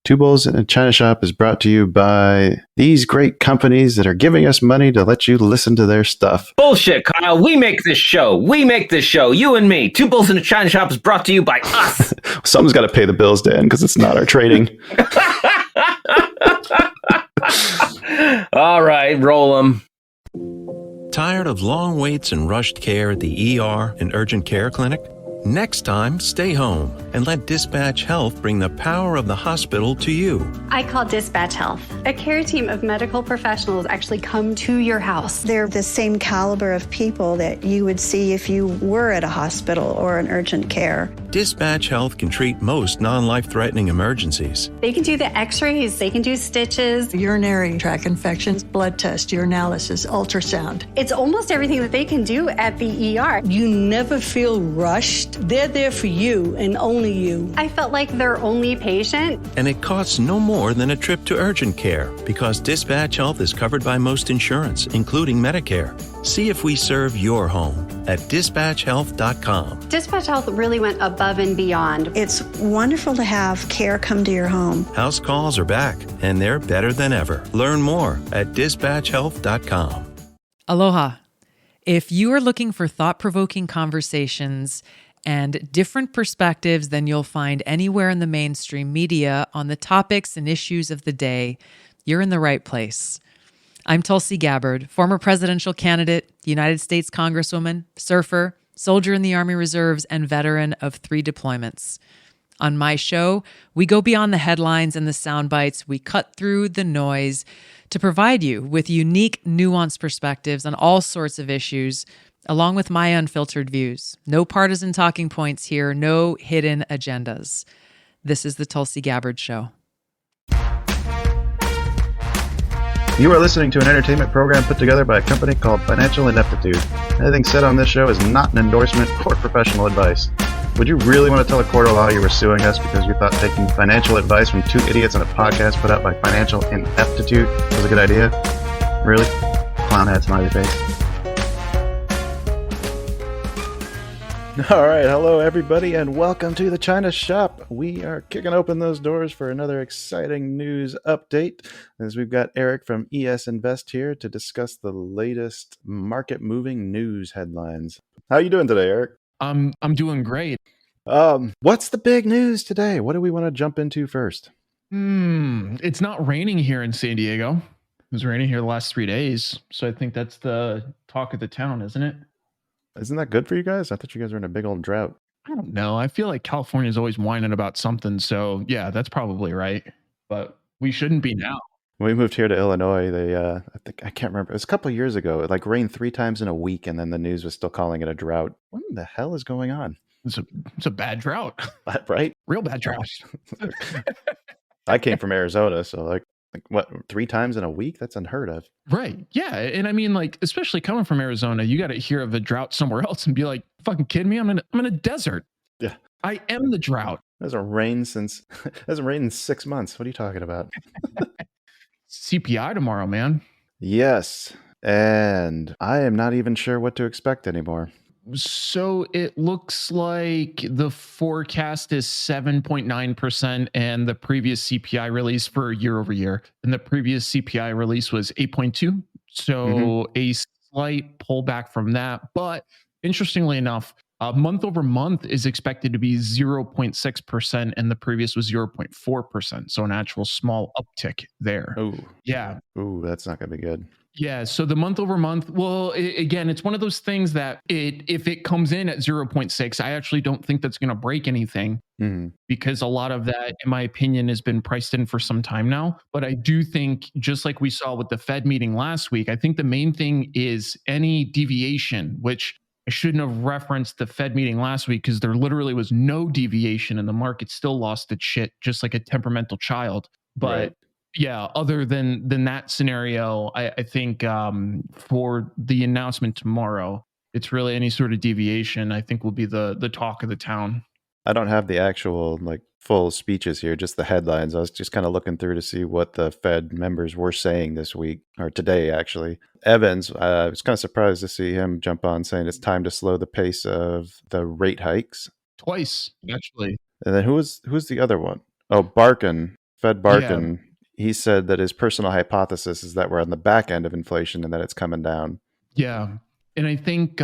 Two Bowls in a China Shop is brought to you by these great companies that are giving us money to let you listen to their stuff. Bullshit, Kyle. We make this show. You and me. Two Bulls in a China Shop is brought to you by us. Someone's got to pay the bills, Dan, because it's not our trading. All right, roll them. Tired of long waits and rushed care at the ER and urgent care clinic? Next time, stay home and let Dispatch Health bring the power of the hospital to you. I call Dispatch Health. A care team of medical professionals actually come to your house. They're the same caliber of people that you would see if you were at a hospital or an urgent care. Dispatch Health can treat most non-life-threatening emergencies. They can do the x-rays, they can do stitches. Urinary tract infections, blood test, urinalysis, ultrasound. It's almost everything that they can do at the ER. You never feel rushed. They're there for you and only you. I felt like their only patient. And it costs no more than a trip to urgent care because Dispatch Health is covered by most insurance, including Medicare. See if we serve your home at dispatchhealth.com. Dispatch Health really went above and beyond. It's wonderful to have care come to your home. House calls are back, and they're better than ever. Learn more at dispatchhealth.com. Aloha. If you are looking for thought-provoking conversations and different perspectives than you'll find anywhere in the mainstream media on the topics and issues of the day, you're in the right place. I'm Tulsi Gabbard, former presidential candidate, United States Congresswoman, surfer, soldier in the Army Reserves, and veteran of 3 deployments. On my show, we go beyond the headlines and the sound bites. We cut through the noise to provide you with unique, nuanced perspectives on all sorts of issues, along with my unfiltered views. No partisan talking points here, no hidden agendas. This is the Tulsi Gabbard Show. You are listening to an entertainment program put together by a company called Financial Ineptitude. Anything said on this show is not an endorsement or professional advice. Would you really want to tell a court of law you were suing us because you thought taking financial advice from 2 idiots on a podcast put out by Financial Ineptitude was a good idea? Really? Clown hat smiley face. All right, hello everybody, and welcome to the China Shop. We are kicking open those doors for another exciting news update, as we've got Eric from ES Invest here to discuss the latest market-moving news headlines. How are you doing today, Eric? I'm doing great. What's the big news today? What do we want to jump into first? It's not raining here in San Diego. It was raining here the last 3 days, so I think that's the talk of the town, isn't it? Isn't that good for you guys? I thought you guys were in a big old drought. I don't know. I feel like California is always whining about something, so yeah, that's probably right. But we shouldn't be now. When we moved here to Illinois, I can't remember. It was a couple of years ago. It like rained 3 times in a week, and then the news was still calling it a drought. What the hell is going on? It's a bad drought. Right? Real bad drought. I came from Arizona, so like what, 3 times in a week? That's unheard of. Right. Yeah. And I mean, like, especially coming from Arizona, you got to hear of a drought somewhere else and be like, fucking kidding me? I'm in a desert. Yeah. I am the drought. It hasn't rained in 6 months. What are you talking about? CPI tomorrow, man. Yes. And I am not even sure what to expect anymore. So it looks like the forecast is 7.9%, and the previous CPI release for year over year, and the previous CPI release was 8.2. So a slight pullback from that. But interestingly enough, month over month is expected to be 0.6%, and the previous was 0.4%. So an actual small uptick there. Oh, yeah. Oh, that's not going to be good. Yeah, so the month over month, well, again, it's one of those things that if it comes in at 0.6, I actually don't think that's going to break anything because a lot of that, in my opinion, has been priced in for some time now. But I do think, just like we saw with the Fed meeting last week, I think the main thing is any deviation, which I shouldn't have referenced the Fed meeting last week because there literally was no deviation and the market still lost its shit, just like a temperamental child. But right. Yeah, other than that scenario, I think for the announcement tomorrow, it's really any sort of deviation, I think, will be the talk of the town. I don't have the actual full speeches here, just the headlines. I was just kind of looking through to see what the Fed members were saying this week, or today, actually. Evans, I was kind of surprised to see him jump on saying it's time to slow the pace of the rate hikes. Twice, actually. And then who's the other one? Oh, Barkin. Fed Yeah. Barkin, he said that his personal hypothesis is that we're on the back end of inflation and that it's coming down. Yeah. And I think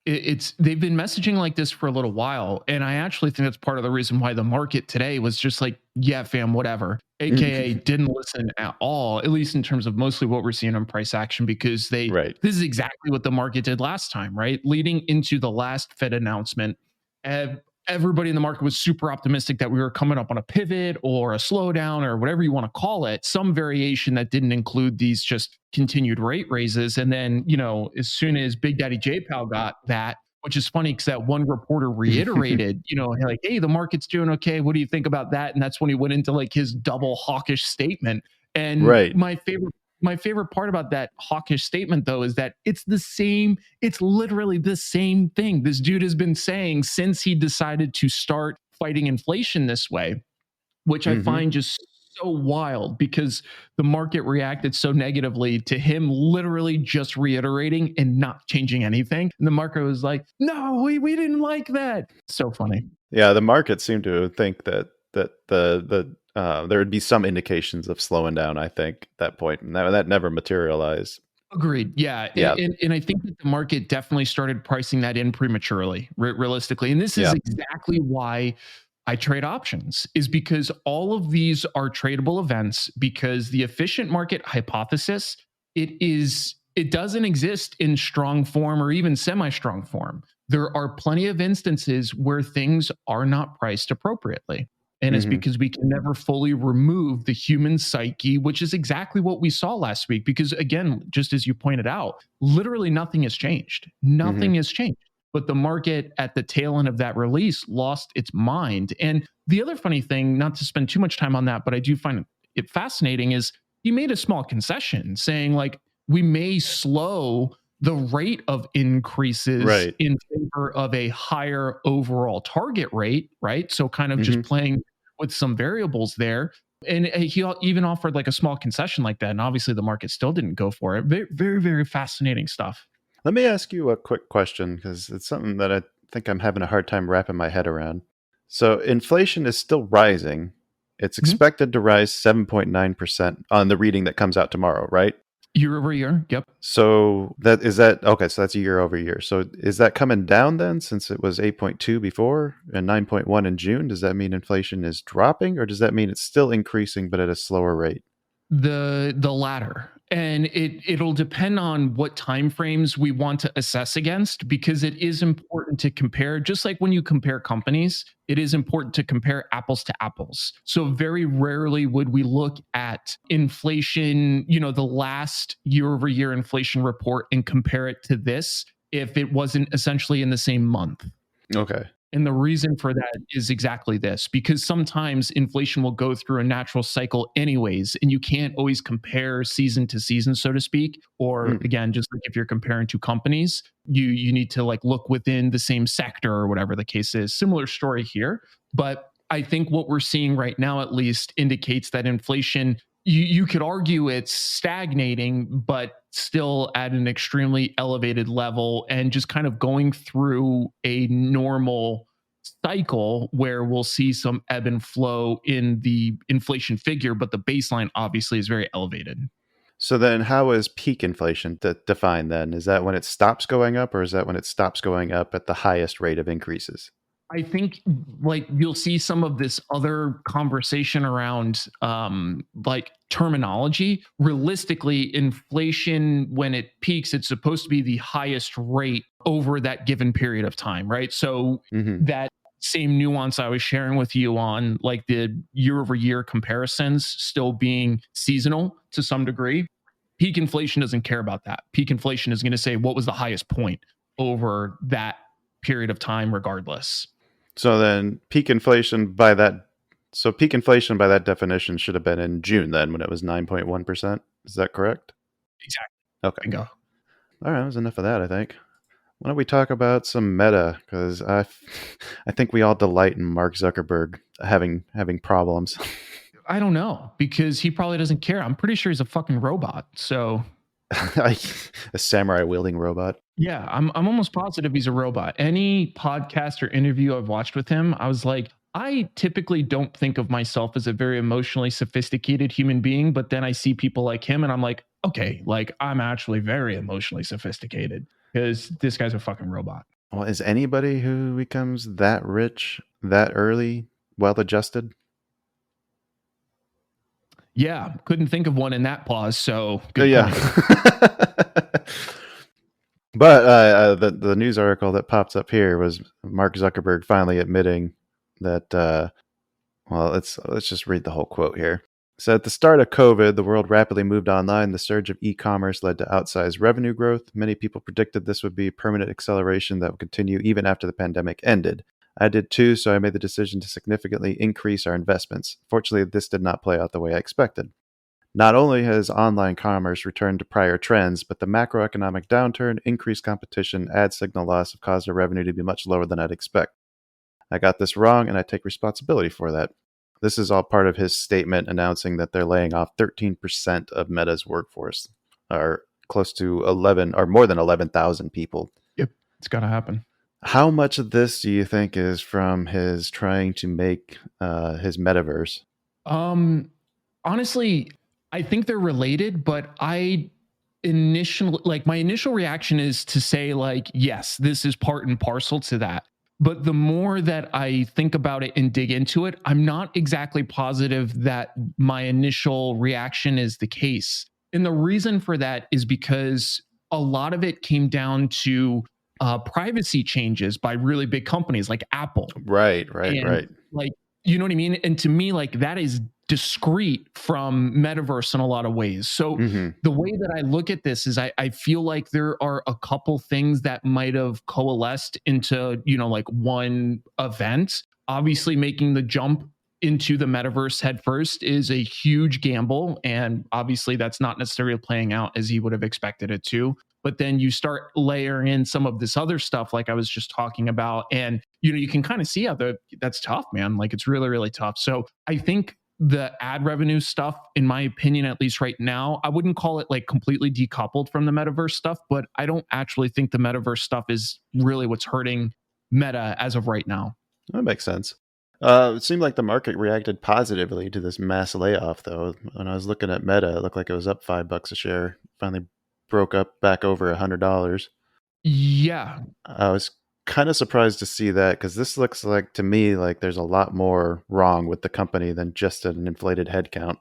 it's they've been messaging like this for a little while. And I actually think that's part of the reason why the market today was just like, yeah, fam, whatever. AKA didn't listen at all, at least in terms of mostly what we're seeing on price action, because Right. this is exactly what the market did last time, right? Leading into the last Fed announcement, everybody in the market was super optimistic that we were coming up on a pivot or a slowdown or whatever you want to call it, some variation that didn't include these just continued rate raises. And then, as soon as Big Daddy J Powell got that, which is funny because that one reporter reiterated, like, hey, the market's doing okay. What do you think about that? And that's when he went into like his double hawkish statement. And Right. my favorite part about that hawkish statement, though, is that it's literally the same thing this dude has been saying since he decided to start fighting inflation this way, which I find just so wild because the market reacted so negatively to him literally just reiterating and not changing anything. And the market was like, no, we didn't like that. So funny. Yeah, the market seemed to think that there would be some indications of slowing down, I think, at that point. And that never materialized. Agreed. Yeah. Yeah. And I think that the market definitely started pricing that in prematurely, realistically. And this is Yeah. exactly why I trade options, is because all of these are tradable events, because the efficient market hypothesis, it doesn't exist in strong form or even semi-strong form. There are plenty of instances where things are not priced appropriately. And it's because we can never fully remove the human psyche, which is exactly what we saw last week. Because again, just as you pointed out, literally nothing has changed. Nothing has changed. But the market at the tail end of that release lost its mind. And the other funny thing, not to spend too much time on that, but I do find it fascinating, is he made a small concession saying, like, we may slow the rate of increases in favor of a higher overall target rate, right? So kind of just playing with some variables there. And he even offered like a small concession like that. And obviously the market still didn't go for it. Very, very, very fascinating stuff. Let me ask you a quick question, because it's something that I think I'm having a hard time wrapping my head around. So inflation is still rising. It's expected to rise 7.9% on the reading that comes out tomorrow, right? Year over year. Yep. So okay, so that's a year over year. So is that coming down then, since it was 8.2 before and 9.1 in June? Does that mean inflation is dropping, or does that mean it's still increasing but at a slower rate? The latter. And it'll depend on what time frames we want to assess against, because it is important to compare, just like when you compare companies, it is important to compare apples to apples. So very rarely would we look at inflation, the last year over year inflation report, and compare it to this if it wasn't essentially in the same month. Okay. And the reason for that is exactly this, because sometimes inflation will go through a natural cycle anyways, and you can't always compare season to season, so to speak. Or again, just like if you're comparing two companies, you need to like look within the same sector or whatever the case is. Similar story here. But I think what we're seeing right now at least indicates that inflation, you could argue it's stagnating, but still at an extremely elevated level, and just kind of going through a normal cycle where we'll see some ebb and flow in the inflation figure, but the baseline obviously is very elevated. So then how is peak inflation defined then? Is that when it stops going up, or is that when it stops going up at the highest rate of increases? I think like you'll see some of this other conversation around like terminology. Realistically, inflation, when it peaks, it's supposed to be the highest rate over that given period of time, right? So that same nuance I was sharing with you on like the year over year comparisons still being seasonal to some degree. Peak inflation doesn't care about that. Peak inflation is going to say what was the highest point over that period of time regardless. So then peak inflation by that definition should have been in June then, when it was 9.1%. Is that correct? Exactly. Okay. Bingo. All right, that was enough of that, I think. Why don't we talk about some meta? Because I think we all delight in Mark Zuckerberg having problems. I don't know, because he probably doesn't care. I'm pretty sure he's a fucking robot. So A samurai wielding robot. yeah, I'm almost positive he's a robot. Any podcast or interview I've watched with him, I was like, I typically don't think of myself as a very emotionally sophisticated human being, but then I see people like him and I'm like, okay, like I'm actually very emotionally sophisticated because this guy's a fucking robot. Well, is anybody who becomes that rich that early well adjusted? Yeah, couldn't think of one in that pause. So good Yeah. point. But the news article that pops up here was Mark Zuckerberg finally admitting that. Well, let's just read the whole quote here. So at the start of COVID, the world rapidly moved online. The surge of e-commerce led to outsized revenue growth. Many people predicted this would be a permanent acceleration that would continue even after the pandemic ended. I did too, so I made the decision to significantly increase our investments. Fortunately, this did not play out the way I expected. Not only has online commerce returned to prior trends, but the macroeconomic downturn, increased competition, ad signal loss have caused our revenue to be much lower than I'd expect. I got this wrong and I take responsibility for that. This is all part of his statement announcing that they're laying off 13% of Meta's workforce, or close to 11 or more than 11,000 people. Yep, it's got to happen. How much of this do you think is from his trying to make his metaverse? Honestly, I think they're related, but my initial reaction is to say like, yes, this is part and parcel to that. But the more that I think about it and dig into it, I'm not exactly positive that my initial reaction is the case. And the reason for that is because a lot of it came down to privacy changes by really big companies like Apple. Right. And like, you know what I mean? And to me, like that is discrete from metaverse in a lot of ways. So the way that I look at this is I feel like there are a couple things that might have coalesced into, like one event. Obviously, making the jump into the metaverse head first is a huge gamble. And obviously, that's not necessarily playing out as he would have expected it to. But then you start layering in some of this other stuff, like I was just talking about, and you can kind of see how that's tough, man. Like it's really, really tough. So I think the ad revenue stuff, in my opinion, at least right now, I wouldn't call it like completely decoupled from the metaverse stuff, but I don't actually think the metaverse stuff is really what's hurting Meta as of right now. That makes sense. It seemed like the market reacted positively to this mass layoff, though. When I was looking at Meta, it looked like it was up $5 a share. Finally broke up back over $100. Yeah. I was kind of surprised to see that because this looks like to me like there's a lot more wrong with the company than just an inflated headcount.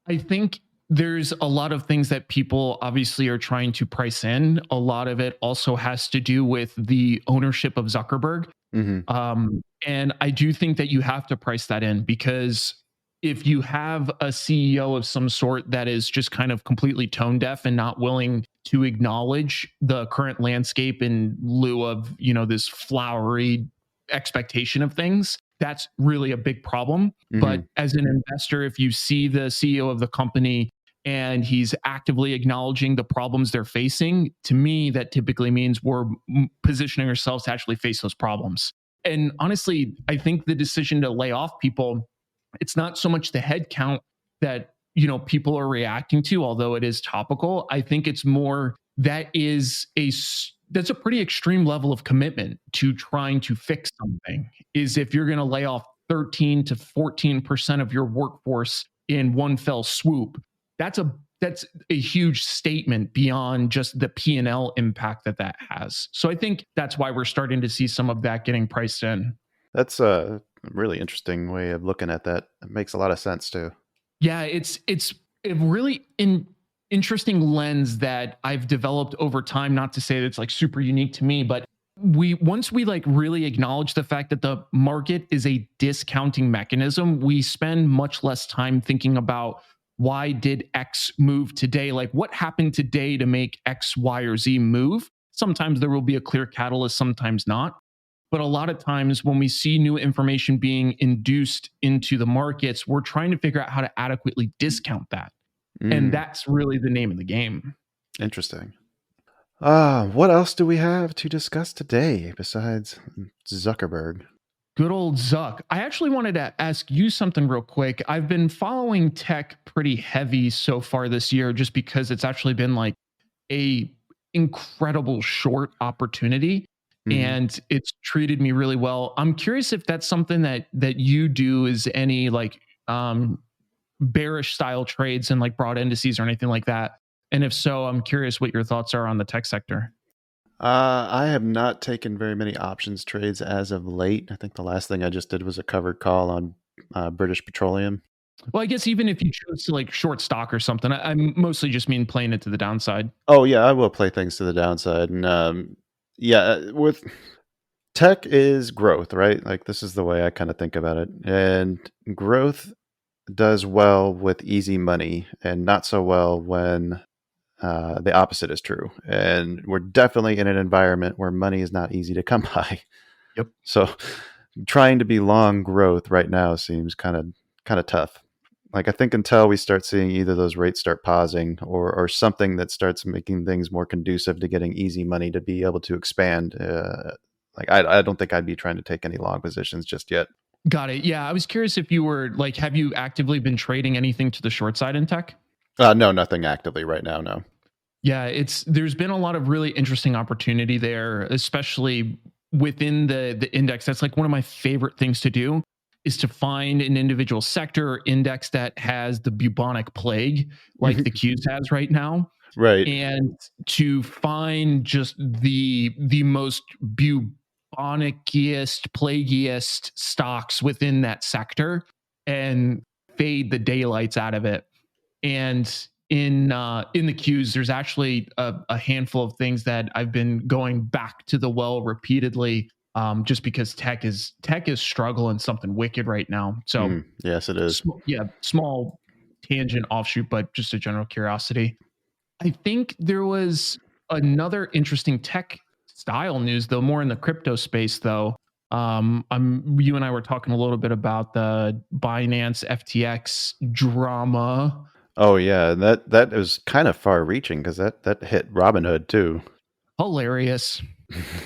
I think there's a lot of things that people obviously are trying to price in. A lot of it also has to do with the ownership of Zuckerberg. And I do think that you have to price that in because if you have a CEO of some sort that is just kind of completely tone deaf and not willing to acknowledge the current landscape in lieu of, this flowery expectation of things, that's really a big problem. But as an investor, if you see the CEO of the company and he's actively acknowledging the problems they're facing, to me, that typically means we're positioning ourselves to actually face those problems. And honestly, I think the decision to lay off people, it's not so much the head count that people are reacting to, although it is topical. I think it's more that's a pretty extreme level of commitment to trying to fix something. Is if you're going to lay off 13 to 14% of your workforce in one fell swoop, that's a huge statement beyond just the P&L impact that has. So I think that's why we're starting to see some of that getting priced in. That's a really interesting way of looking at that. It makes a lot of sense too. Yeah, it's a really interesting lens that I've developed over time. Not to say that it's like super unique to me, but once we like really acknowledge the fact that the market is a discounting mechanism, we spend much less time thinking about why did X move today? Like what happened today to make X, Y, or Z move? Sometimes there will be a clear catalyst, sometimes not. But a lot of times when we see new information being induced into the markets, we're trying to figure out how to adequately discount that. And that's really the name of the game. Interesting. What else do we have to discuss today besides Zuckerberg? Good old Zuck. I actually wanted to ask you something real quick. I've been following tech pretty heavy so far this year just because it's actually been like a incredible short opportunity. And it's treated me really well. I'm curious if that's something that you do, is any like bearish style trades and like broad indices or anything like that. And if so, I'm curious what your thoughts are on the tech sector. I have not taken very many options trades as of late. I think the last thing I just did was a covered call on British Petroleum. Well, I guess even if you chose to like short stock or something, I mostly just mean playing it to the downside. Oh yeah, I will play things to the downside, and yeah, with tech is growth, right? Like this is the way I kind of think about it, and growth does well with easy money, and not so well when the opposite is true. And we're definitely in an environment where money is not easy to come by. Yep. So trying to be long growth right now seems kind of tough. Like I think until we start seeing either those rates start pausing or something that starts making things more conducive to getting easy money to be able to expand, like I don't think I'd be trying to take any long positions just yet. Got it. Yeah, I was curious if you were like, have you actively been trading anything to the short side in tech? No, nothing actively right now. No. Yeah, there's been a lot of really interesting opportunity there, especially within the index. That's like one of my favorite things to do, is to find an individual sector or index that has the bubonic plague, like the Qs has right now, Right. and to find just the most bubonicest, plaguiest stocks within that sector and fade the daylights out of it. And in the queues, there's actually a handful of things that I've been going back to the well repeatedly, just because tech is struggling something wicked right now. So Yes, it is. yeah, small tangent offshoot, but just a general curiosity. I think there was another interesting tech style news, though, more in the crypto space, though. You and I were talking a little bit about the Binance FTX drama. Oh yeah, that is kind of far reaching because that hit Robinhood too. Hilarious.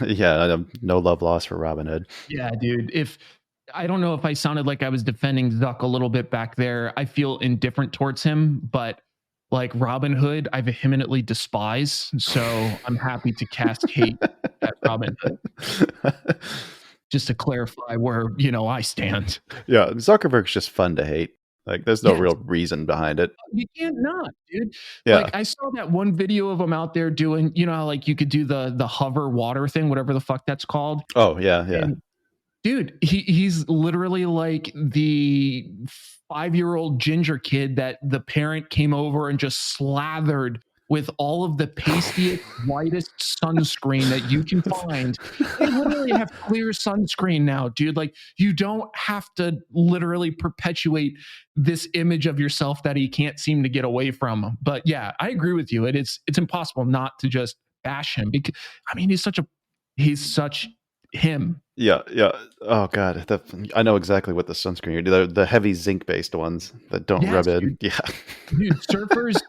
Yeah, no love lost for Robinhood. Yeah, dude. If I don't know if I sounded like I was defending Zuck a little bit back there. I feel indifferent towards him, but like Robin Hood, I vehemently despise. So I'm happy to cast hate at Robin Hood, just to clarify where I stand. Yeah, Zuckerberg's just fun to hate. Like, there's no Yes. real reason behind it. You can't not, dude. Yeah. Like I saw that one video of him out there doing, how like you could do the hover water thing, whatever the fuck that's called. Oh yeah, yeah. And dude, he's literally like the 5-year-old ginger kid that the parent came over and just slathered with all of the pastiest, whitest sunscreen that you can find. They literally have clear sunscreen now, dude. Like you don't have to literally perpetuate this image of yourself that he can't seem to get away from. But yeah, I agree with you. It's impossible not to just bash him because I mean he's such him. Yeah, yeah. Oh god, I know exactly what the sunscreen you're doing. The heavy zinc based ones that don't Yes, rub in. dude. Yeah. Dude, surfers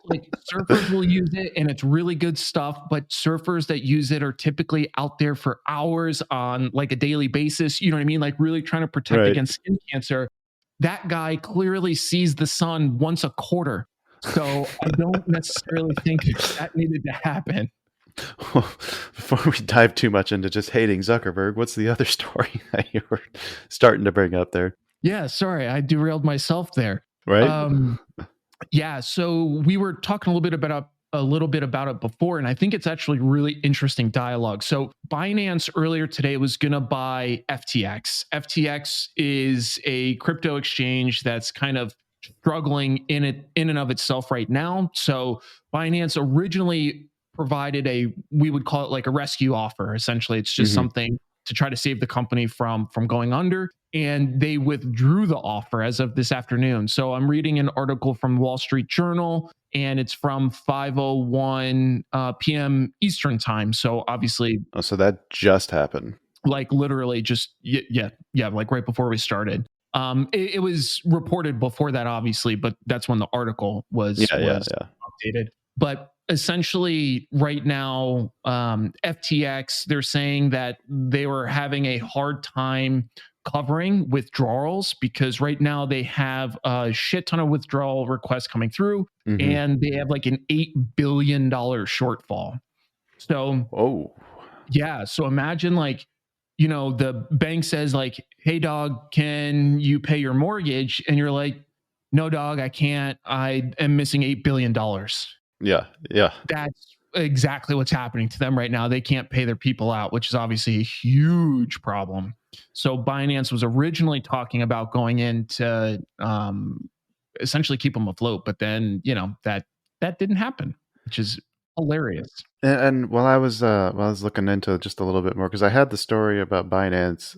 will use it and it's really good stuff, but surfers that use it are typically out there for hours on like a daily basis. You know what I mean? Like really trying to protect Right. against skin cancer. That guy clearly sees the sun once a quarter. So I don't necessarily think that needed to happen. Before we dive too much into just hating Zuckerberg, what's the other story that you were starting to bring up there? Yeah, sorry, I derailed myself there. Right? Yeah, so we were talking a little bit about it before, and I think it's actually really interesting dialogue. So Binance earlier today was going to buy FTX. FTX is a crypto exchange that's kind of struggling in and of itself right now. So Binance originally provided we would call it like a rescue offer. Essentially, it's just something to try to save the company from going under, and they withdrew the offer as of this afternoon. So I'm reading an article from Wall Street Journal, and it's from 5:01 p.m. Eastern time. So obviously, So that just happened. like literally just yeah, like right before we started. It was reported before that, obviously, but that's when the article was updated. But essentially, right now, FTX, they're saying that they were having a hard time covering withdrawals because right now they have a shit ton of withdrawal requests coming through, and they have like an $8 billion shortfall. So, Oh. yeah. So imagine like, the bank says like, hey dog, can you pay your mortgage? And you're like, no dog, I can't. I am missing $8 billion. Yeah. Yeah. That's exactly what's happening to them right now. They can't pay their people out, which is obviously a huge problem. So Binance was originally talking about going in to essentially keep them afloat, but then that didn't happen, which is hilarious. And while I was looking into it just a little bit more, because I had the story about Binance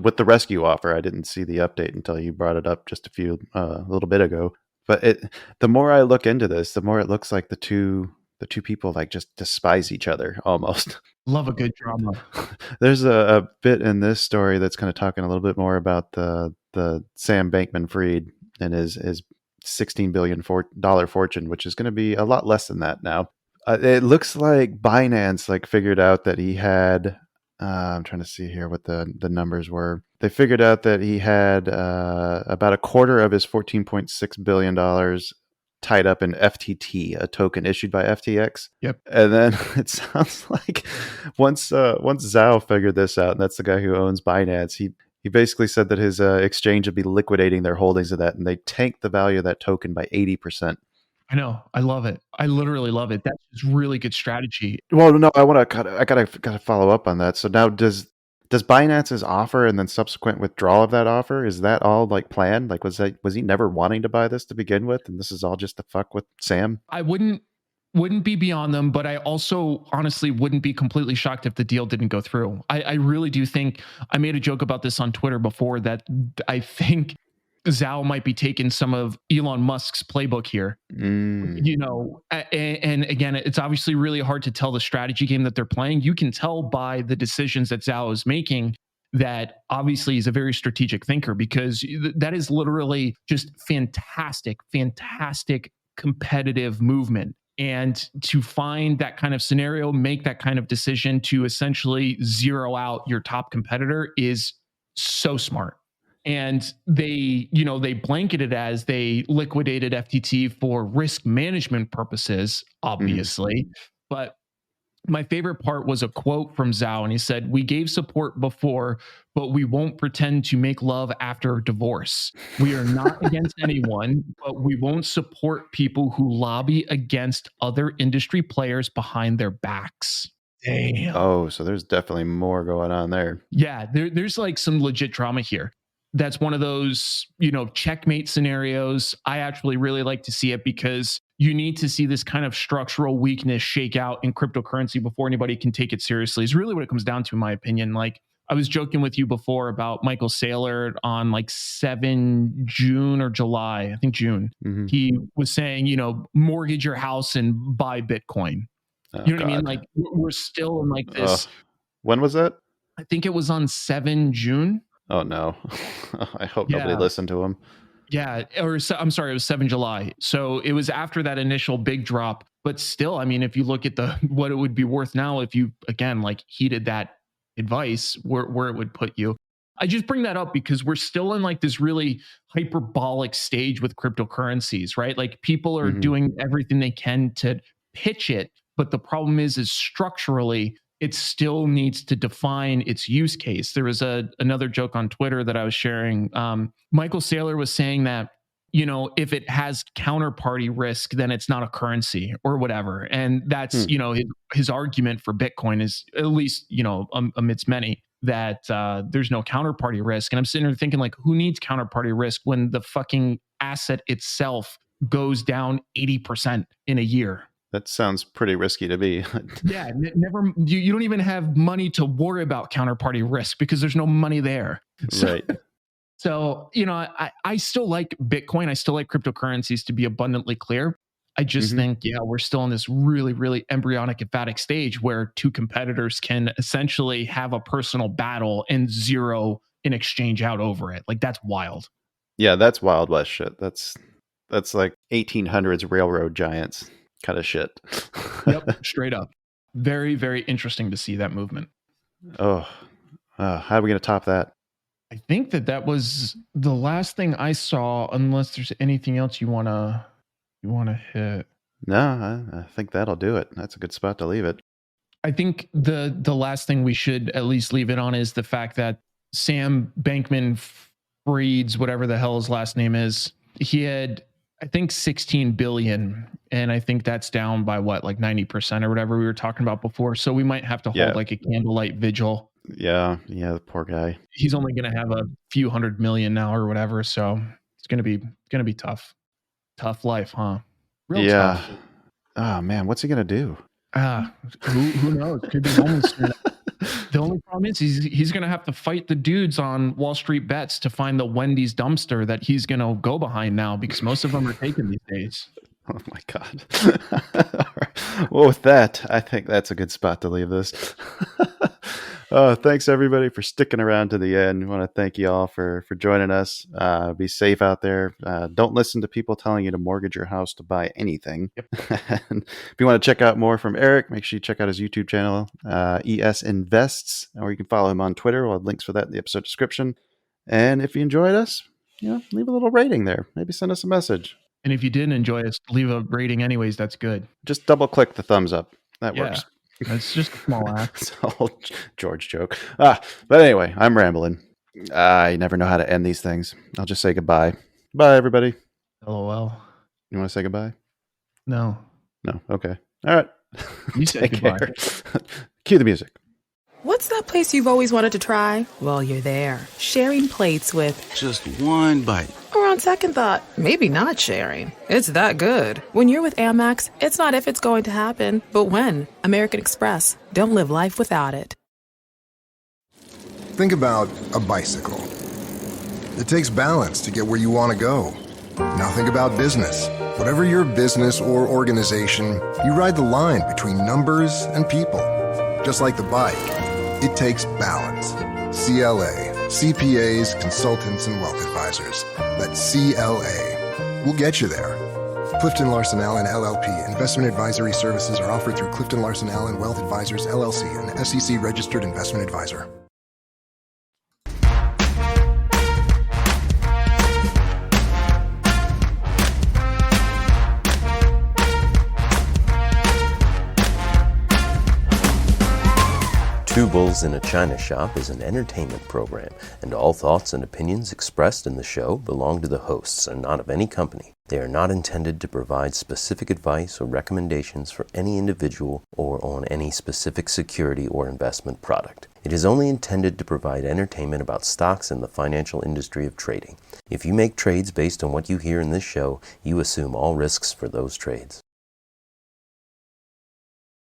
with the rescue offer. I didn't see the update until you brought it up just a little bit ago. But the more I look into this, the more it looks like the two people like just despise each other almost. Love a good drama. There's a bit in this story that's kind of talking a little bit more about the Sam Bankman-Fried and his $16 billion dollar fortune, which is going to be a lot less than that now. It looks like Binance like figured out that he had. I'm trying to see here what the numbers were. They figured out that he had about a quarter of his $14.6 billion tied up in FTT, a token issued by FTX. Yep. And then it sounds like once Zhao figured this out, and that's the guy who owns Binance, he basically said that his exchange would be liquidating their holdings of that, and they tanked the value of that token by 80%. I know. I love it. I literally love it. That's just really good strategy. Well, no, I gotta follow up on that. So now does Binance's offer and then subsequent withdrawal of that offer, is that all like planned? Like was he never wanting to buy this to begin with, and this is all just to fuck with Sam? I wouldn't be beyond them, but I also honestly wouldn't be completely shocked if the deal didn't go through. I really do think, I made a joke about this on Twitter before, that I think Zhao might be taking some of Elon Musk's playbook here. And again, it's obviously really hard to tell the strategy game that they're playing. You can tell by the decisions that Zhao is making that obviously he's a very strategic thinker, because that is literally just fantastic competitive movement. And to find that kind of scenario, make that kind of decision to essentially zero out your top competitor is so smart. And they blanketed as they liquidated FTT for risk management purposes, obviously. But my favorite part was a quote from Zhao, and he said, "We gave support before, but we won't pretend to make love after divorce. We are not against anyone, but we won't support people who lobby against other industry players behind their backs." Damn. Oh, so there's definitely more going on there. Yeah, there's like some legit drama here. That's one of those, checkmate scenarios. I actually really like to see it, because you need to see this kind of structural weakness shake out in cryptocurrency before anybody can take it seriously, is really what it comes down to, in my opinion. Like, I was joking with you before about Michael Saylor on like 7 June or July, I think June. Mm-hmm. He was saying, mortgage your house and buy Bitcoin. Oh, you know what I mean? Like, we're still in like this. When was that? I think it was on 7 June. Oh no. I hope nobody listened to him. Yeah, I'm sorry, it was 7 July. So it was after that initial big drop, but still, I mean, if you look at what it would be worth now, if you again like heeded that advice, where it would put you. I just bring that up because we're still in like this really hyperbolic stage with cryptocurrencies, right? Like, people are doing everything they can to pitch it, but the problem is structurally it still needs to define its use case. There was another joke on Twitter that I was sharing. Michael Saylor was saying that, if it has counterparty risk, then it's not a currency or whatever. And that's, his argument for Bitcoin is, at least, amidst many, that there's no counterparty risk. And I'm sitting there thinking, like, who needs counterparty risk when the fucking asset itself goes down 80% in a year? That sounds pretty risky to me. Yeah, never. You don't even have money to worry about counterparty risk because there's no money there. Right. So, I still like Bitcoin. I still like cryptocurrencies, to be abundantly clear. I just think, we're still in this really, really embryonic, emphatic stage where two competitors can essentially have a personal battle and zero an exchange out over it. Like, that's wild. Yeah, that's Wild West shit. That's like 1800s railroad giants kind of shit. Yep, straight up. Very, very interesting to see that movement. Oh, how are we going to top that? I think that was the last thing I saw, unless there's anything else you want to hit. No, I think that'll do it. That's a good spot to leave it. I think the last thing we should at least leave it on is the fact that Sam Bankman-Fried's, whatever the hell his last name is, he had, I think, 16 billion, and I think that's down by what, like 90% or whatever we were talking about before. So we might have to hold like a candlelight vigil. Yeah, the poor guy. He's only going to have a few $100 million now or whatever, so it's going to be tough. Tough life, huh? Real tough. Oh man, what's he gonna do? Who knows? Could be homeless. The only problem is he's going to have to fight the dudes on Wall Street Bets to find the Wendy's dumpster that he's going to go behind now, because most of them are taken these days. Oh my God. Well, with that, I think that's a good spot to leave this. Thanks everybody for sticking around to the end. I want to thank you all for joining us. Be safe out there. Don't listen to people telling you to mortgage your house to buy anything. Yep. And if you want to check out more from Eric, make sure you check out his YouTube channel, ES Invests, or you can follow him on Twitter. We'll have links for that in the episode description. And if you enjoyed us, leave a little rating there. Maybe send us a message. And if you didn't enjoy us, leave a rating anyways. That's good. Just double click the thumbs up. That works. It's just a small act. It's a whole George joke. But anyway, I'm rambling. I never know how to end these things. I'll just say goodbye. Bye, everybody. LOL. You want to say goodbye? No. No. Okay. All right. You said goodbye. Cue the music. What's that place you've always wanted to try? Well, you're there, sharing plates with just one bite. Or on second thought, maybe not sharing. It's that good. When you're with Amex, it's not if it's going to happen, but when. American Express. Don't live life without it. Think about a bicycle. It takes balance to get where you want to go. Now think about business. Whatever your business or organization, you ride the line between numbers and people. Just like the bike, it takes balance. CLA, CPAs, consultants, and wealth advisors. That's CLA. We'll get you there. Clifton Larson Allen LLP. Investment advisory services are offered through Clifton Larson Allen Wealth Advisors LLC, an SEC-registered investment advisor. Two Bulls in a China Shop is an entertainment program, and all thoughts and opinions expressed in the show belong to the hosts and not of any company. They are not intended to provide specific advice or recommendations for any individual or on any specific security or investment product. It is only intended to provide entertainment about stocks in the financial industry of trading. If you make trades based on what you hear in this show, you assume all risks for those trades.